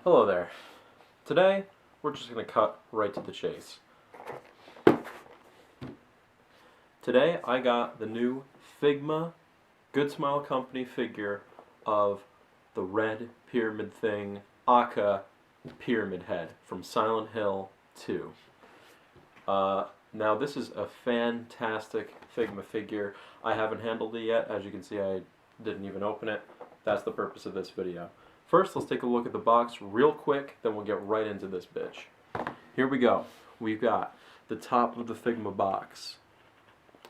Hello there. Today, we're just going to cut right to the chase. Today, I got the new Figma Good Smile Company figure of the red pyramid thing, aka Pyramid Head from Silent Hill 2. Now, this is a fantastic Figma figure. I haven't handled it yet. As you can see, I didn't even open it. That's the purpose of this video. First, let's take a look at the box real quick, then we'll get right into this bitch. Here we go. We've got the top of the Figma box,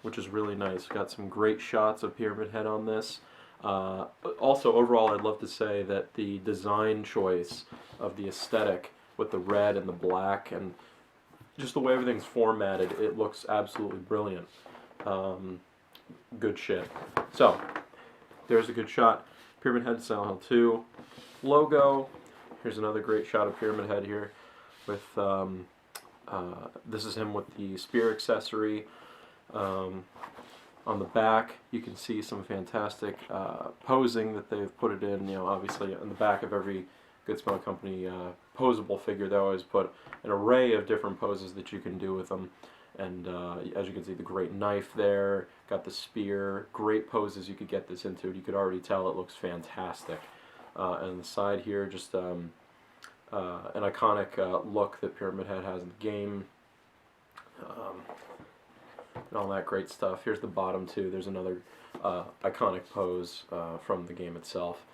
which is really nice. Got some great shots of Pyramid Head on this. Also, overall, I'd love to say that the design choice of the aesthetic with the red and the black and just the way everything's formatted, it looks absolutely brilliant. Good shit. So, there's a good shot. Pyramid Head, Silent Hill 2. Logo. Here's another great shot of Pyramid Head here with, this is him with the spear accessory. On the back, you can see some fantastic posing that they've put it in. You know, obviously, on the back of every Good Smile Company posable figure, they always put an array of different poses that you can do with them. And as you can see, the great knife there, got the spear, great poses you could get this into. You could already tell it looks fantastic. And on the side here, just an iconic look that Pyramid Head has in the game. And all that great stuff. Here's the bottom too. There's another iconic pose from the game itself.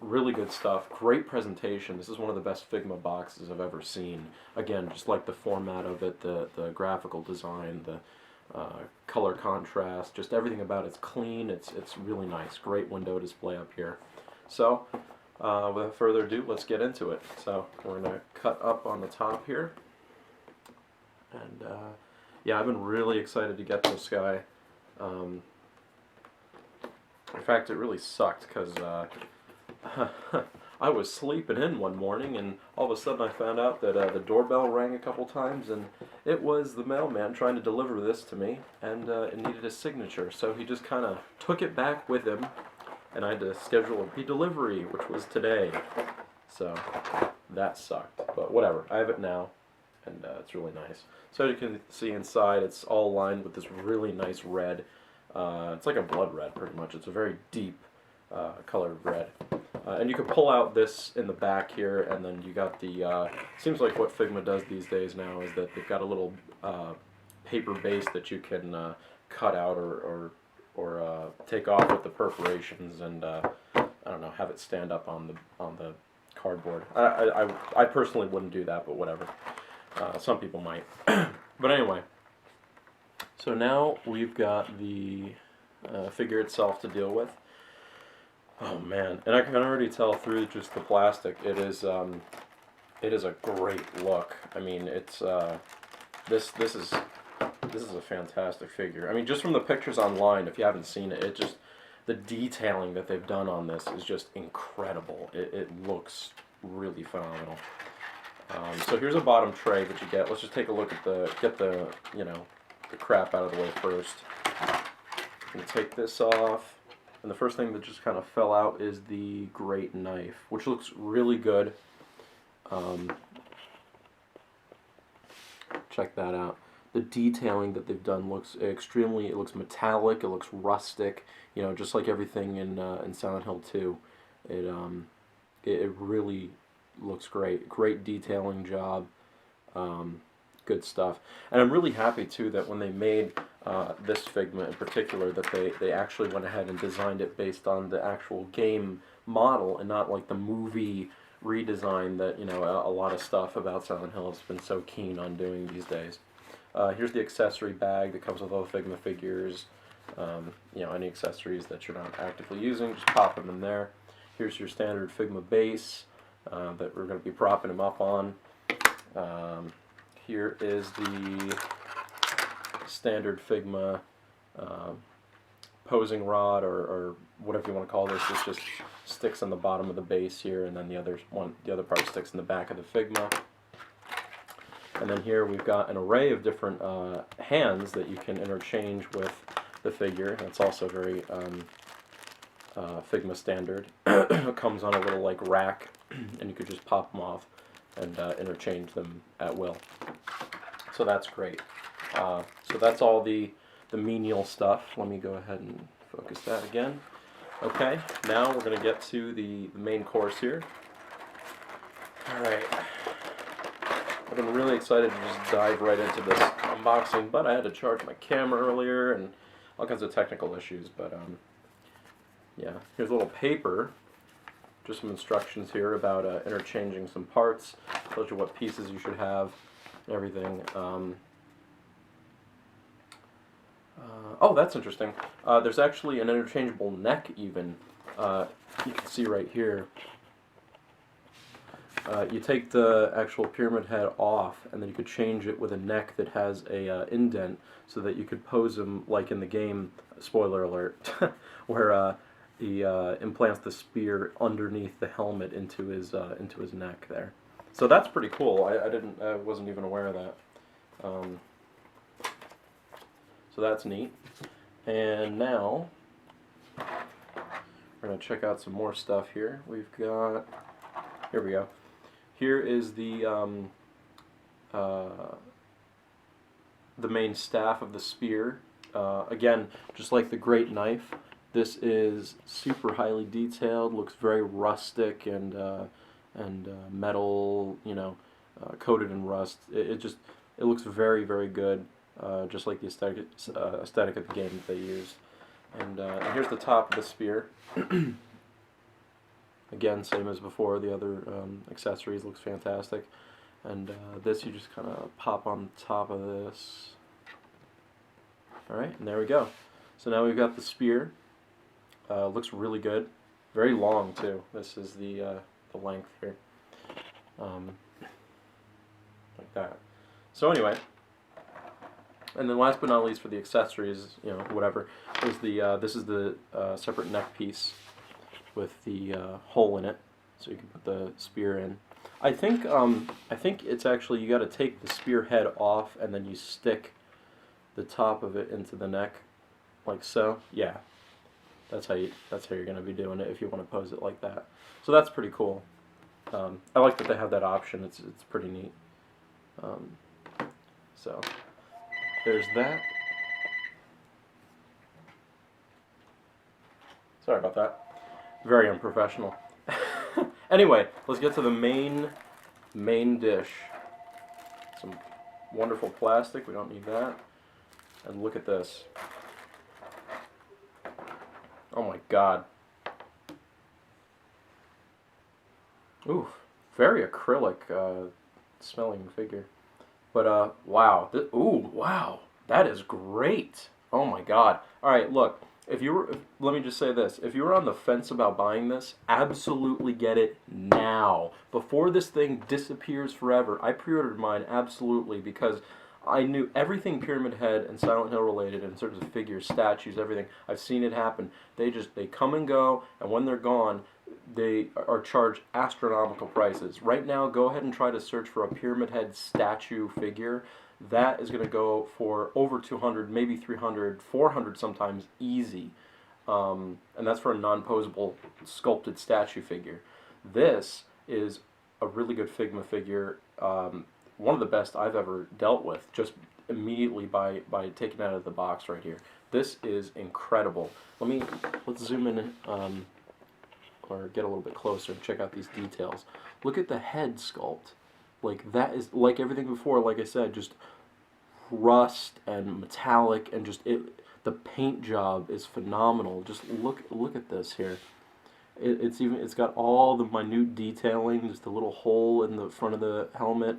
Really good stuff. Great presentation. This is one of the best Figma boxes I've ever seen. Again, just like the format of it, the graphical design, the color contrast, just everything about it's clean. It's really nice. Great window display up here. So, without further ado, let's get into it. So, we're going to cut up on the top here. And, yeah, I've been really excited to get this guy. In fact, it really sucked because I was sleeping in one morning and all of a sudden I found out that the doorbell rang a couple times and it was the mailman trying to deliver this to me, and it needed a signature. So he just kind of took it back with him and I had to schedule a re-delivery, which was today. So that sucked, but whatever. I have it now. And it's really nice. So you can see inside, it's all lined with this really nice red. It's like a blood red, pretty much. It's a very deep colored red. And you can pull out this in the back here, and then you got the, seems like what Figma does these days now is that they've got a little paper base that you can cut out or take off with the perforations and, I don't know, have it stand up on the cardboard. I personally wouldn't do that, but whatever. Some people might. But anyway, so now we've got the figure itself to deal with. Oh man, and I can already tell through just the plastic, it is a great look. I mean, it's this is a fantastic figure. I mean, just from the pictures online, if you haven't seen it, it just, the detailing that they've done on this is just incredible. It looks really phenomenal. So here's a bottom tray that you get. Let's just take a look at get the crap out of the way first. And take this off. And the first thing that just kind of fell out is the great knife, which looks really good. Check that out. The detailing that they've done looks extremely, it looks metallic, it looks rustic, you know, just like everything in Silent Hill 2. It really looks great. Great detailing job. Good stuff. And I'm really happy too that when they made this Figma in particular, that they actually went ahead and designed it based on the actual game model and not like the movie redesign that, you know, a lot of stuff about Silent Hill has been so keen on doing these days. Here's the accessory bag that comes with all the Figma figures. You know, any accessories that you're not actively using, just pop them in there. Here's your standard Figma base that we're going to be propping him up on. Here is the standard Figma posing rod, or whatever you want to call this. This just sticks on the bottom of the base here, and then the other part sticks in the back of the Figma. And then here we've got an array of different hands that you can interchange with the figure. That's also very Figma standard. It comes on a little like rack, and you could just pop them off and interchange them at will. So that's great. So that's all the menial stuff. Let me go ahead and focus that again. Okay, now we're going to get to the main course here. Alright, I've been really excited to just dive right into this unboxing, but I had to charge my camera earlier and all kinds of technical issues, but yeah, here's a little paper, just some instructions here about interchanging some parts, tells you what pieces you should have, and everything. Oh, that's interesting. There's actually an interchangeable neck even. You can see right here. You take the actual pyramid head off, and then you could change it with a neck that has a indent, so that you could pose him like in the game. Spoiler alert, where he implants the spear underneath the helmet into his neck there. So that's pretty cool. I wasn't even aware of that. So that's neat. And now we're going to check out some more stuff here. We've got, here we go. Here is the main staff of the spear. Again, just like the great knife, this is super highly detailed. Looks very rustic and metal, you know, coated in rust. It looks very, very good. Just like the aesthetic of the game that they used. And here's the top of the spear. Again, same as before, the other accessories, looks fantastic. And this you just kind of pop on top of this. Alright, and there we go. So now we've got the spear. Looks really good. Very long too. This is the length here. Like that. So anyway, and then last but not least for the accessories, you know, whatever, is this is the separate neck piece with the hole in it, so you can put the spear in. I think it's actually, you got to take the spear head off and then you stick the top of it into the neck, like so. Yeah, that's how you're going to be doing it if you want to pose it like that. So that's pretty cool. I like that they have that option. It's pretty neat. So there's that. Sorry about that. Very unprofessional. Anyway, let's get to the main dish. Some wonderful plastic. We don't need that. And look at this. Oh my God. Ooh, very acrylic smelling figure. But wow. Ooh, wow. That is great. Oh my God. All right, look. Let me just say this. If you were on the fence about buying this, absolutely get it now. Before this thing disappears forever. I pre-ordered mine absolutely because I knew everything Pyramid Head and Silent Hill related in terms of figures, statues, everything. I've seen it happen. They come and go, and when they're gone, they are charged astronomical prices. Right now, go ahead and try to search for a Pyramid Head statue figure. That is going to go for over 200, maybe 300, 400 sometimes, easy. And that's for a non-posable sculpted statue figure. This is a really good Figma figure. One of the best I've ever dealt with, just immediately by taking it out of the box right here. This is incredible. Let's zoom in or get a little bit closer and check out these details. Look at the head sculpt. Like, that is like everything before, like I said, just rust and metallic, and just the paint job is phenomenal. Just look at this here. It's got all the minute detailing, just a little hole in the front of the helmet.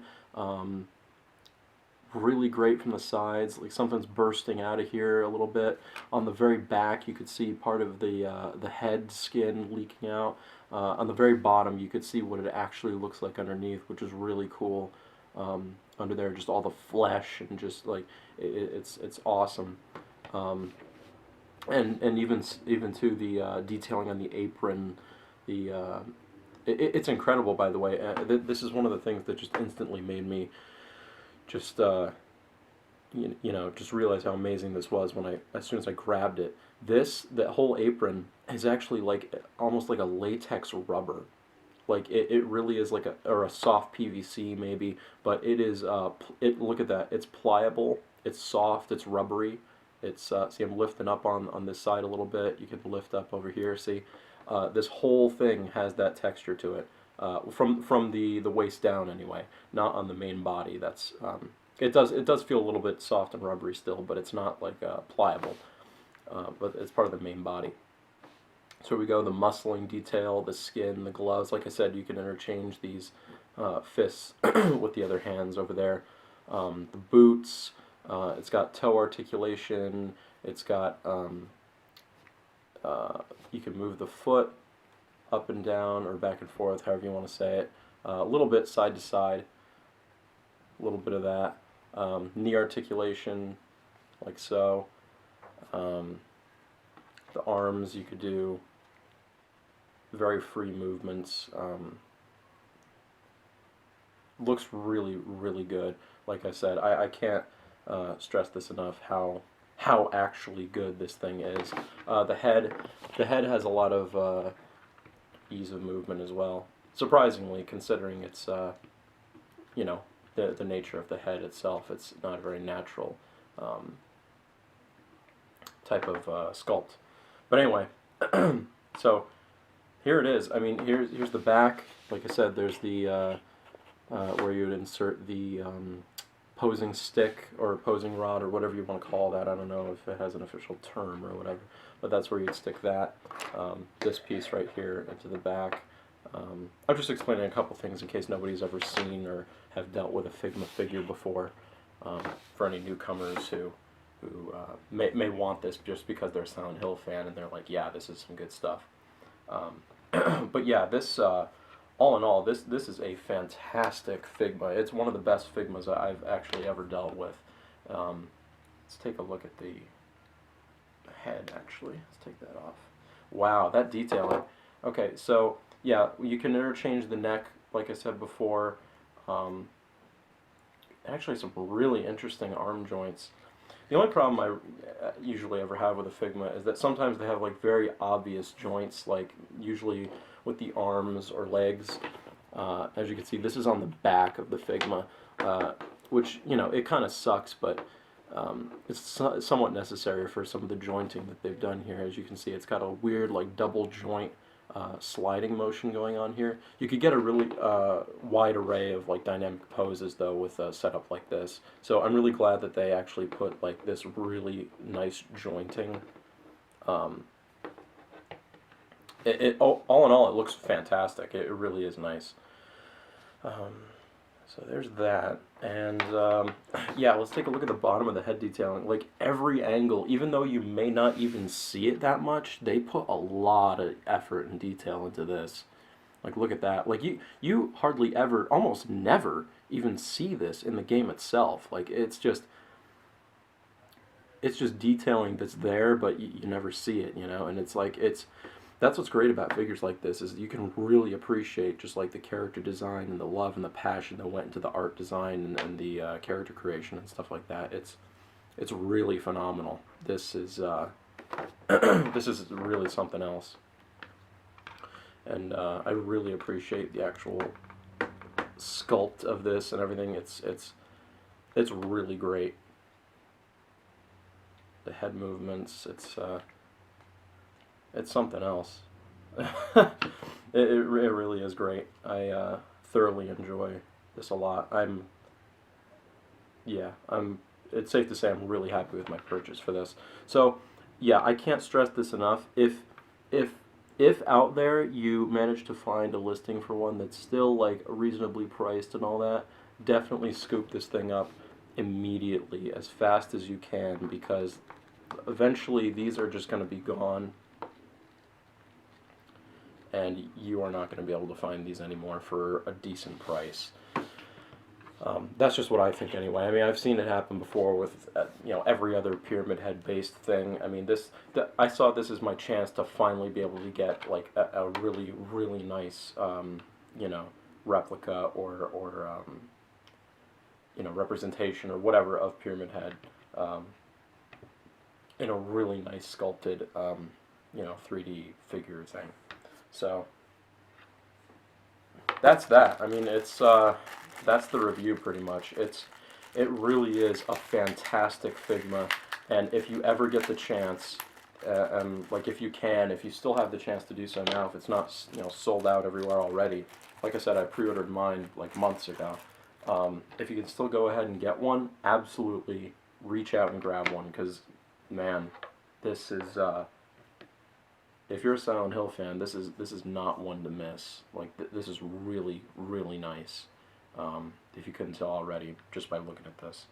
Really great from the sides, like something's bursting out of here a little bit. On the very back you could see part of the head skin leaking out. On the very bottom you could see what it actually looks like underneath, which is really cool. Under there, just all the flesh and just like it's awesome. And even to the detailing on the apron, it's incredible, by the way. This is one of the things that just instantly made me just you know, just realized how amazing this was when as soon as I grabbed it. That whole apron is actually like almost like a latex rubber. Like it really is like a soft PVC maybe, but it is look at that. It's pliable, it's soft, it's rubbery. It's see, I'm lifting up on this side a little bit. You can lift up over here. See, this whole thing has that texture to it. From the waist down anyway, not on the main body. That's it does feel a little bit soft and rubbery still, but it's not like pliable. But it's part of the main body. So we go, the muscling detail, the skin, the gloves. Like I said, you can interchange these fists with the other hands over there. The boots, it's got toe articulation, it's got, you can move the foot up and down or back and forth, however you want to say it. A little bit side to side, a little bit of that. Knee articulation, like so. The arms, you could do very free movements. Looks really, really good. Like I said, I can't stress this enough how actually good this thing is. The head has a lot of ease of movement as well. Surprisingly, considering it's you know, the nature of the head itself, it's not a very natural type of sculpt. But anyway, so here it is. I mean, here's the back. Like I said, there's the where you would insert the posing stick or posing rod or whatever you want to call that. I don't know if it has an official term or whatever, but that's where you'd stick that. This piece right here into the back. I'm just explaining a couple things in case nobody's ever seen or have dealt with a Figma figure before, for any newcomers who may want this just because they're a Silent Hill fan and they're like, yeah, this is some good stuff. But yeah, this all in all, this is a fantastic Figma. It's one of the best Figmas I've actually ever dealt with. Let's take a look at the head, actually. Let's take that off. Wow, that detailing. Okay, so yeah, you can interchange the neck, like I said before. Actually, some really interesting arm joints. The only problem I usually ever have with a Figma is that sometimes they have like very obvious joints, like usually with the arms or legs. As you can see, this is on the back of the Figma, which, you know, it kind of sucks, but it's somewhat necessary for some of the jointing that they've done here. As you can see, it's got a weird like double joint sliding motion going on here. You could get a really wide array of like dynamic poses though with a setup like this. So I'm really glad that they actually put like this really nice jointing. All in all, it looks fantastic. It really is nice. So there's that, and yeah, let's take a look at the bottom of the head detailing. Like every angle, even though you may not even see it that much, they put a lot of effort and detail into this. Like look at that. Like you hardly ever, almost never even see this in the game itself. Like it's just detailing that's there, but you never see it, you know. And it's like that's what's great about figures like this, is you can really appreciate just like the character design and the love and the passion that went into the art design and the character creation and stuff like that. It's really phenomenal. This is this is really something else, and I really appreciate the actual sculpt of this and everything. It's really great. The head movements, it's something else. it really is great. I thoroughly enjoy this a lot. It's safe to say I'm really happy with my purchase for this. So yeah, I can't stress this enough. If out there you manage to find a listing for one that's still like reasonably priced and all that, definitely scoop this thing up immediately, as fast as you can, because eventually these are just going to be gone, and you are not going to be able to find these anymore for a decent price. That's just what I think anyway. I mean, I've seen it happen before with you know, every other pyramid head based thing. I mean, I saw this as my chance to finally be able to get like a really, really nice you know, replica or representation or whatever of Pyramid Head in a really nice sculpted 3D figure thing. So that's that. I mean, that's the review pretty much. It really is a fantastic Figma, and if you ever get the chance, like if you still have the chance to do so now, if it's not sold out everywhere already. Like I said, I pre-ordered mine like months ago. If you can still go ahead and get one, absolutely reach out and grab one, because man, this is if you're a Silent Hill fan, this is not one to miss. Like this is really really nice. If you couldn't tell already just by looking at this.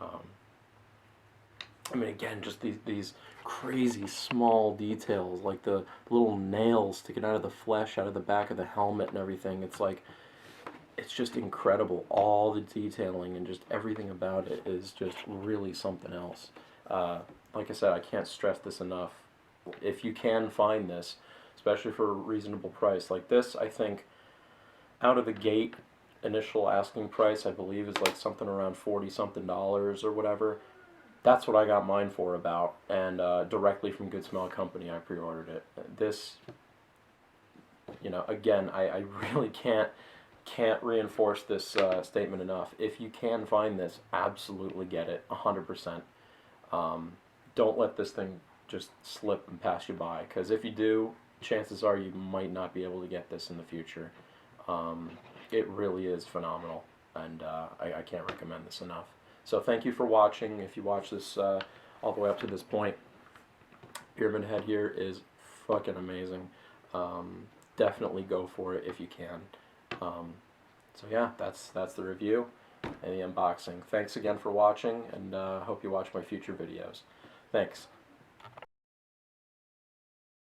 I mean, again, just these crazy small details, like the little nails sticking out of the flesh, out of the back of the helmet and everything. It's like, it's just incredible. All the detailing and just everything about it is just really something else. Like I said, I can't stress this enough. If you can find this, especially for a reasonable price like this, I think out of the gate, initial asking price, I believe, is like something around $40 something or whatever. That's what I got mine for about, and directly from Good Smell Company, I pre-ordered it. This, again, I really can't reinforce this statement enough. If you can find this, absolutely get it, 100%. Don't let this thing just slip and pass you by, because if you do, chances are you might not be able to get this in the future. It really is phenomenal, and I can't recommend this enough. So thank you for watching. If you watch this all the way up to this point, Pyramid Head here is fucking amazing. Definitely go for it if you can. So yeah, that's the review and the unboxing. Thanks again for watching, and hope you watch my future videos. Thanks.